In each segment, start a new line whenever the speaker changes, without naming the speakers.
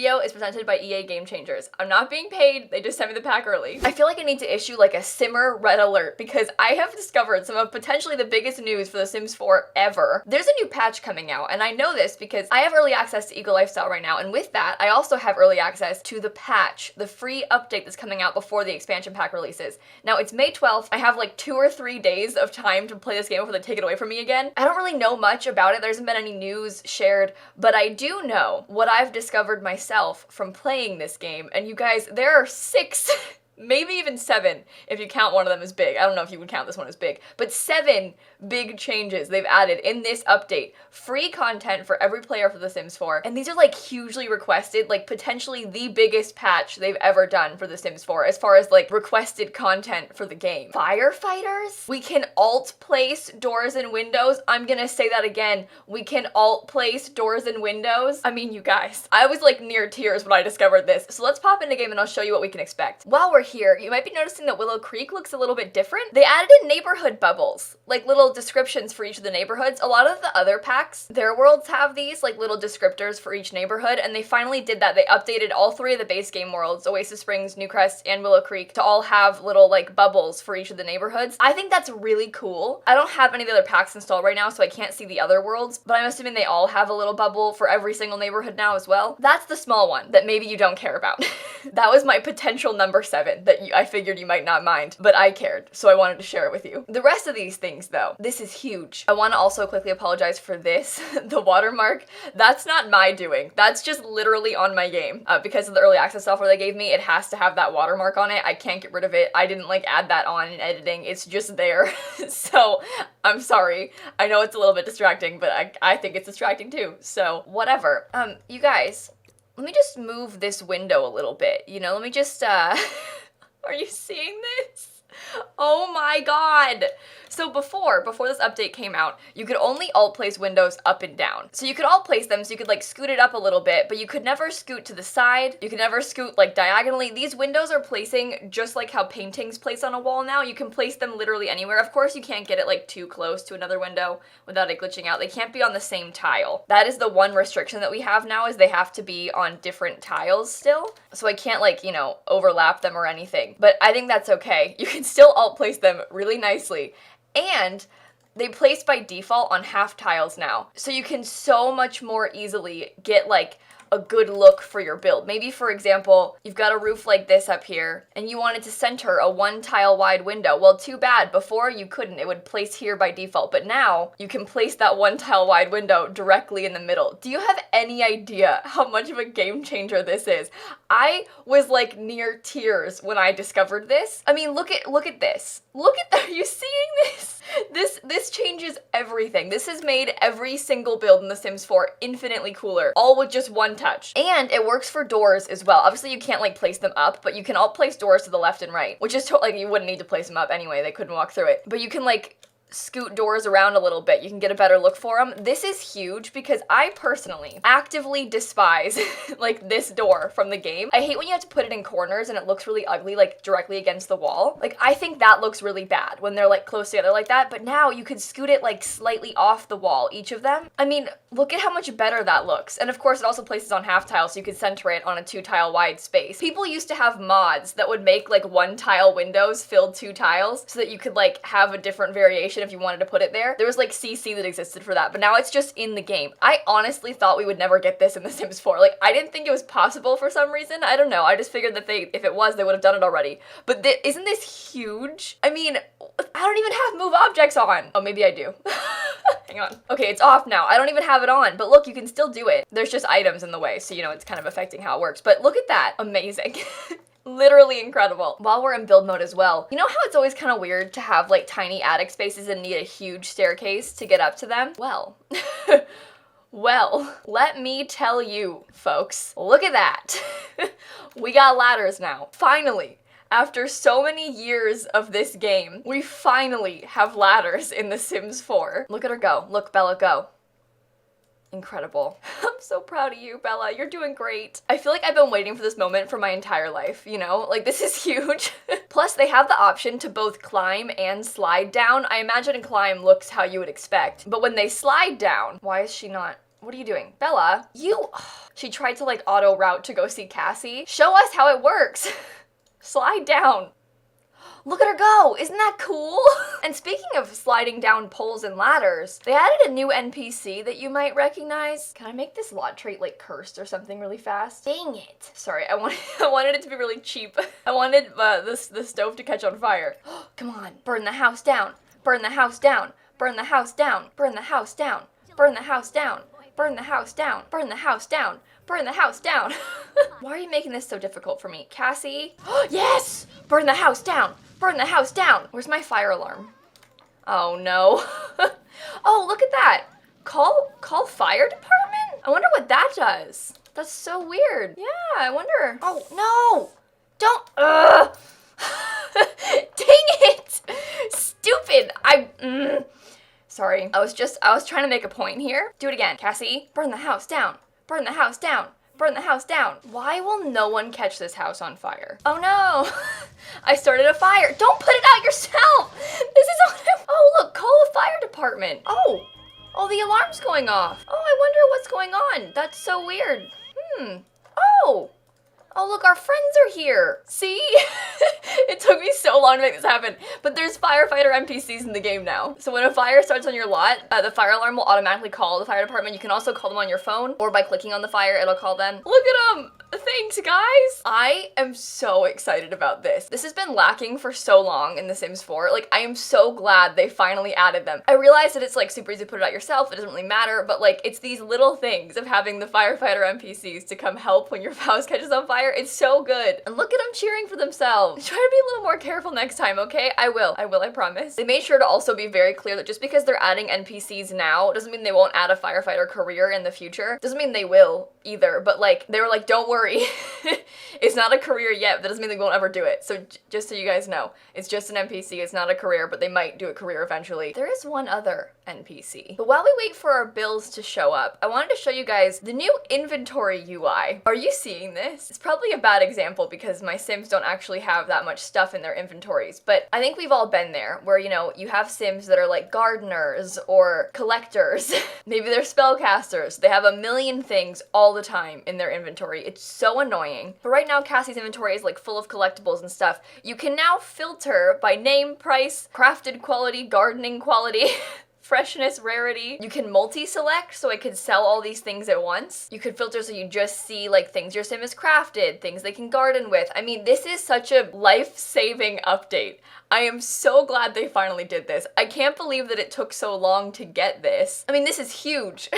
video is presented by EA Game Changers. I'm not being paid, they just sent me the pack early. I feel like I need to issue like a simmer red alert because I have discovered some of potentially the biggest news for The Sims 4 ever. There's a new patch coming out, and I know this because I have early access to Eagle Lifestyle right now, and with that, I also have early access to the patch, the free update that's coming out before the expansion pack releases. Now, it's May 12th. I have like 2 or 3 days of time to play this game before they take it away from me again. I don't really know much about it. There hasn't been any news shared, but I do know what I've discovered myself from playing this game, and you guys, there are 6 maybe even 7 if you count one of them as big. I don't know if you would count this one as big, but 7 big changes they've added in this update. Free content for every player for The Sims 4, and these are like hugely requested, like potentially the biggest patch they've ever done for The Sims 4 as far as like requested content for the game. Firefighters? We can alt place doors and windows. I'm gonna say that again. We can alt place doors and windows. I mean, you guys, I was like near tears when I discovered this. So let's pop into game and I'll show you what we can expect. While we're here, you might be noticing that Willow Creek looks a little bit different. They added in neighborhood bubbles, like little descriptions for each of the neighborhoods. A lot of the other packs, their worlds have these like little descriptors for each neighborhood, and they finally did that. They updated all 3 of the base game worlds, Oasis Springs, Newcrest, and Willow Creek, to all have little like bubbles for each of the neighborhoods. I think that's really cool. I don't have any of the other packs installed right now, so I can't see the other worlds, but I'm assuming they all have a little bubble for every single neighborhood now as well. That's the small one that maybe you don't care about. That was my potential number 7 that I figured you might not mind, but I cared, so I wanted to share it with you. The rest of these things though, this is huge. I want to also quickly apologize for this, the watermark. That's not my doing. That's just literally on my game. Because of the early access software they gave me, it has to have that watermark on it. I can't get rid of it. I didn't like add that on in editing. It's just there. So I'm sorry. I know it's a little bit distracting, but I think it's distracting too. So whatever. You guys, let me just move this window a little bit. You know, let me just, are you seeing this? Oh my god! So before this update came out, you could only alt place windows up and down. So you could alt place them, so you could like scoot it up a little bit, but you could never scoot to the side. You could never scoot like diagonally. These windows are placing just like how paintings place on a wall now. You can place them literally anywhere. Of course, you can't get it like too close to another window without it glitching out. They can't be on the same tile. That is the one restriction that we have now, is they have to be on different tiles still. So I can't like, you know, overlap them or anything. But I think that's okay. You can still alt place them really nicely. And they place by default on half tiles now. So you can so much more easily get like a good look for your build. Maybe, for example, you've got a roof like this up here and you wanted to center a 1 tile wide window. Well, too bad. Before you couldn't. It would place here by default. But now you can place that 1 tile wide window directly in the middle. Do you have any idea how much of a game changer this is? I was like near tears when I discovered this. I mean, look at this. Look at, are you seeing this? This changes everything. This has made every single build in The Sims 4 infinitely cooler, all with just 1 touch. And it works for doors as well. Obviously you can't like place them up, but you can all place doors to the left and right, which is like you wouldn't need to place them up anyway. They couldn't walk through it. But you can like scoot doors around a little bit. You can get a better look for them. This is huge because I personally actively despise like this door from the game. I hate when you have to put it in corners and it looks really ugly, like directly against the wall. Like I think that looks really bad when they're like close together like that, but now you could scoot it like slightly off the wall, each of them. I mean, look at how much better that looks. And of course it also places on half tile so you could center it on a 2 tile wide space. People used to have mods that would make like 1 tile windows filled 2 tiles so that you could like have a different variation if you wanted to put it there. There was like CC that existed for that, but now it's just in the game. I honestly thought we would never get this in The Sims 4. Like, I didn't think it was possible for some reason. I don't know. I just figured that if it was, they would have done it already. But isn't this huge? I mean, I don't even have move objects on. Oh, maybe I do. Hang on. Okay, it's off now. I don't even have it on, but look, you can still do it. There's just items in the way, so you know, it's kind of affecting how it works. But look at that. Amazing. Literally incredible. While we're in build mode as well, you know how it's always kind of weird to have like tiny attic spaces and need a huge staircase to get up to them? Well, well, let me tell you, folks, look at that. We got ladders now. Finally. After so many years of this game, we finally have ladders in The Sims 4. Look at her go. Look, Bella, go. Incredible. I'm so proud of you, Bella. You're doing great. I feel like I've been waiting for this moment for my entire life, you know? Like, this is huge. Plus, they have the option to both climb and slide down. I imagine climb looks how you would expect, but when they slide down, why is she not What are you doing? Bella, you... She tried to like auto route to go see Cassie. Show us how it works. Slide down. Look at her go! Isn't that cool? And speaking of sliding down poles and ladders, they added a new NPC that you might recognize. Can I make this lot trait like cursed or something really fast? Dang it. Sorry, I wanted it to be really cheap. I wanted the stove to catch on fire. Come on, burn the house down. Burn the house down. Burn the house down. Burn the house down. Burn the house down. Burn the house down. Burn the house down. Burn the house down. Why are you making this so difficult for me? Cassie? Yes! Burn the house down. Burn the house down. Where's my fire alarm? Oh no. Oh, look at that. Call fire department? I wonder what that does. That's so weird. Yeah, I wonder. Oh no. Don't. Dang it. Stupid. Sorry. I was trying to make a point here. Do it again. Cassie, burn the house down. Burn the house down. Burn the house down. Why will no one catch this house on fire? Oh no. I started a fire. Don't put it out yourself. This is what Oh, look, call the fire department. Oh, the alarm's going off. Oh, I wonder what's going on. That's so weird. Oh, look, our friends are here. See? It took me so long to make this happen, but there's Firefighter NPCs in the game now. So when a fire starts on your lot, the fire alarm will automatically call the fire department. You can also call them on your phone, or by clicking on the fire, it'll call them. Look at them. Thanks, guys. I am so excited about this. This has been lacking for so long in The Sims 4. Like, I am so glad they finally added them. I realize that it's like super easy to put it out yourself. It doesn't really matter, but like, it's these little things of having the Firefighter NPCs to come help when your house catches on fire. It's so good. And look at them cheering for themselves. Try to be a little more careful next time, okay? I will, I promise. They made sure to also be very clear that just because they're adding NPCs now doesn't mean they won't add a firefighter career in the future. Doesn't mean they will either, but like, they were like, don't worry. It's not a career yet, but that doesn't mean they won't ever do it. So just so you guys know, it's just an NPC, it's not a career, but they might do a career eventually. There is one other NPC. But while we wait for our bills to show up, I wanted to show you guys the new inventory UI. Are you seeing this? It's probably a bad example because my Sims don't actually have that much stuff in their inventories, but I think we've all been there where, you know, you have Sims that are like gardeners or collectors. Maybe they're spellcasters. They have a million things all the time in their inventory. It's so annoying. But right now Cassie's inventory is like full of collectibles and stuff. You can now filter by name, price, crafted quality, gardening quality, freshness, rarity. You can multi-select, so it could sell all these things at once. You could filter so you just see like things your Sim has crafted, things they can garden with. I mean, this is such a life-saving update. I am so glad they finally did this. I can't believe that it took so long to get this. I mean, this is huge.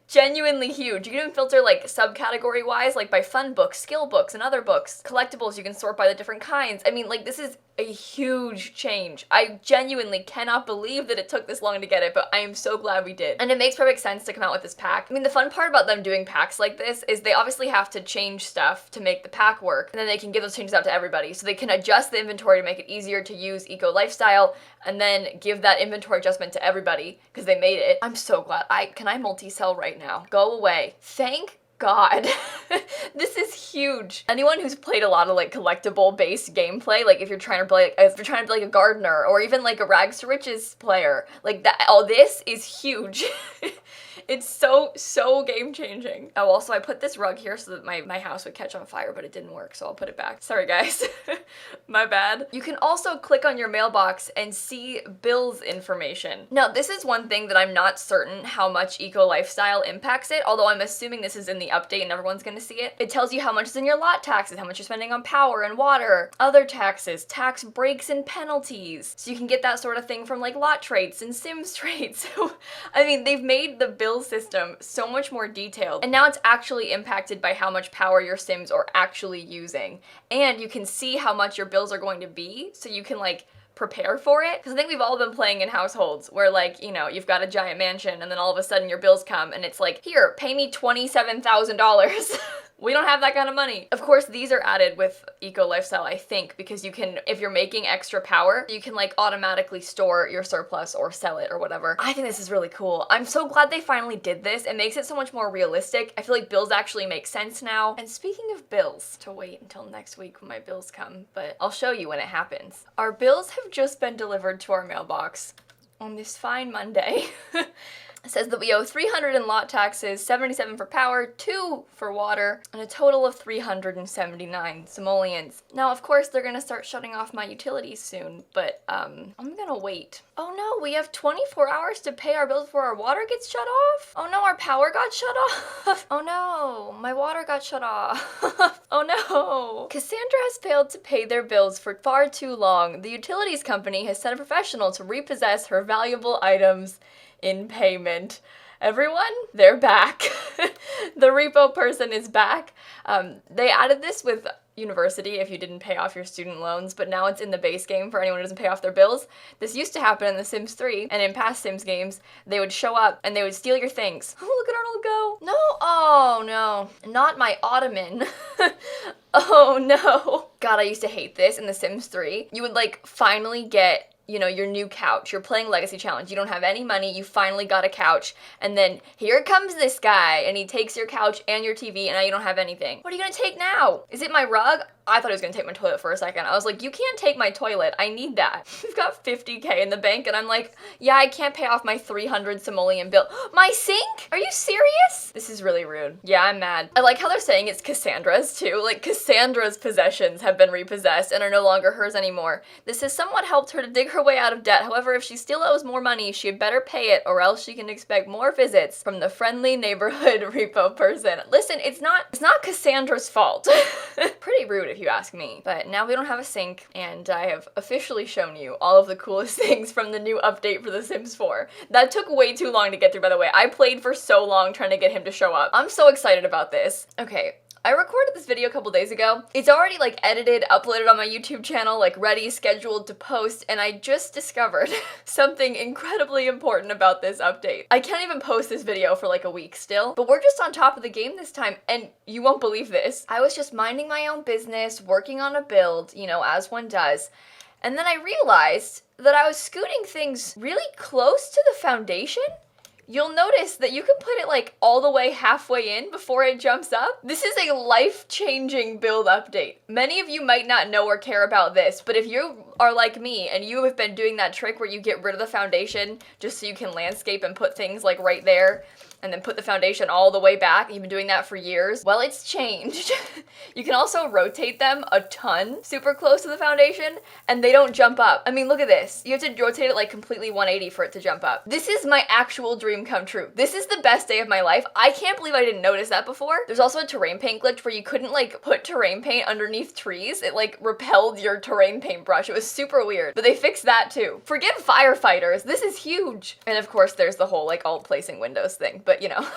Genuinely huge. You can even filter like subcategory wise, like by fun books, skill books, and other books. Collectibles, you can sort by the different kinds. I mean, like, this is a huge change. I genuinely cannot believe that it took this long to get it, but I am so glad we did. And it makes perfect sense to come out with this pack. I mean, the fun part about them doing packs like this is they obviously have to change stuff to make the pack work, and then they can give those changes out to everybody. So they can adjust the inventory to make it easier to use eco lifestyle, and then give that inventory adjustment to everybody because they made it. I'm so glad. Can I multi-sell right now? Go away. Thank God. This is huge. Anyone who's played a lot of like collectible based gameplay, like if you're trying to play like a gardener or even like a rags to riches player, like that, all this is huge. It's so game changing. Oh, also I put this rug here so that my house would catch on fire, but it didn't work, so I'll put it back. Sorry guys, my bad. You can also click on your mailbox and see bills information. Now this is one thing that I'm not certain how much eco lifestyle impacts it, although I'm assuming this is in the update and everyone's gonna see it. It tells you how much is in your lot taxes, how much you're spending on power and water, other taxes, tax breaks and penalties. So you can get that sort of thing from like lot traits and Sims traits. So, I mean, they've made the bill system so much more detailed, and now it's actually impacted by how much power your Sims are actually using, and you can see how much your bills are going to be, so you can like prepare for it. Because I think we've all been playing in households where like, you know, you've got a giant mansion and then all of a sudden your bills come and it's like, here, pay me $27,000. We don't have that kind of money. Of course, these are added with eco lifestyle, I think, because you can, if you're making extra power, you can like automatically store your surplus or sell it or whatever. I think this is really cool. I'm so glad they finally did this. It makes it so much more realistic. I feel like bills actually make sense now. And speaking of bills, to wait until next week when my bills come, but I'll show you when it happens. Our bills have just been delivered to our mailbox on this fine Monday. It says that we owe 300 in lot taxes, 77 for power, 2 for water, and a total of 379 simoleons. Now, of course, they're gonna start shutting off my utilities soon, but I'm gonna wait. Oh no, we have 24 hours to pay our bills before our water gets shut off? Oh no, our power got shut off? Oh no, my water got shut off. Oh no. Cassandra has failed to pay their bills for far too long. The utilities company has sent a professional to repossess her valuable items in payment. Everyone, they're back. The Repo Person is back. They added this with university if you didn't pay off your student loans, but now it's in the base game for anyone who doesn't pay off their bills. This used to happen in The Sims 3, and in past Sims games, they would show up and they would steal your things. Oh, look at Arnold go. No, oh no, not my ottoman. Oh no. God, I used to hate this in The Sims 3. You would like finally get, you know, your new couch. You're playing Legacy Challenge. You don't have any money. You finally got a couch. And then here comes this guy and he takes your couch and your TV and now you don't have anything. What are you gonna take now? Is it my rug? I thought he was gonna take my toilet for a second. I was like, you can't take my toilet. I need that. We've got 50K in the bank and I'm like, yeah, I can't pay off my 300 simoleon bill. My sink? Are you serious? This is really rude. Yeah, I'm mad. I like how they're saying it's Cassandra's too. Like Cassandra's possessions have been repossessed and are no longer hers anymore. This has somewhat helped her to dig her way out of debt. However, if she still owes more money, she had better pay it or else she can expect more visits from the friendly neighborhood Repo Person. Listen, it's not Cassandra's fault. Pretty rude if you ask me. But now we don't have a sink and I have officially shown you all of the coolest things from the new update for The Sims 4. That took way too long to get through, by the way. I played for so long trying to get him to show up. I'm so excited about this. Okay. I recorded this video a couple days ago. It's already like edited, uploaded on my YouTube channel, like ready, scheduled to post, and I just discovered something incredibly important about this update. I can't even post this video for like a week still, but we're just on top of the game this time, and you won't believe this. I was just minding my own business, working on a build, you know, as one does, and then I realized that I was scooting things really close to the foundation. You'll notice that you can put it like all the way halfway in before it jumps up. This is a life-changing build update. Many of you might not know or care about this, but if you are like me and you have been doing that trick where you get rid of the foundation just so you can landscape and put things like right there and then put the foundation all the way back, you've been doing that for years, well, it's changed. You can also rotate them a ton super close to the foundation and they don't jump up. I mean, look at this. You have to rotate it like completely 180 for it to jump up. This is my actual dream come true. This is the best day of my life. I can't believe I didn't notice that before. There's also a terrain paint glitch where you couldn't like put terrain paint underneath trees. It like repelled your terrain paintbrush. It was super weird, but they fixed that too. Forgive firefighters. This is huge. And of course there's the whole like alt placing windows thing, but you know.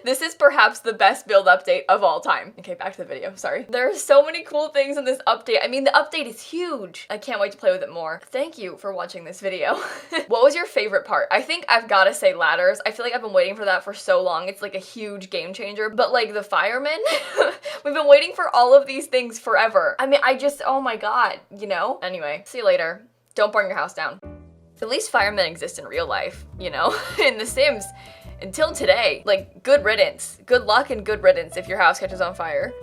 This is perhaps the best build update of all time. Okay, back to the video, sorry. There are so many cool things in this update. I mean, the update is huge. I can't wait to play with it more. Thank you for watching this video. What was your favorite part? I think I've gotta say ladders. I feel like I've been waiting for that for so long. It's like a huge game changer. But like the firemen, we've been waiting for all of these things forever. I mean, oh my God, you know? Anyway, see you later. Don't burn your house down. At least firemen exist in real life, you know? In The Sims. Until today, like, good riddance. Good luck and good riddance if your house catches on fire.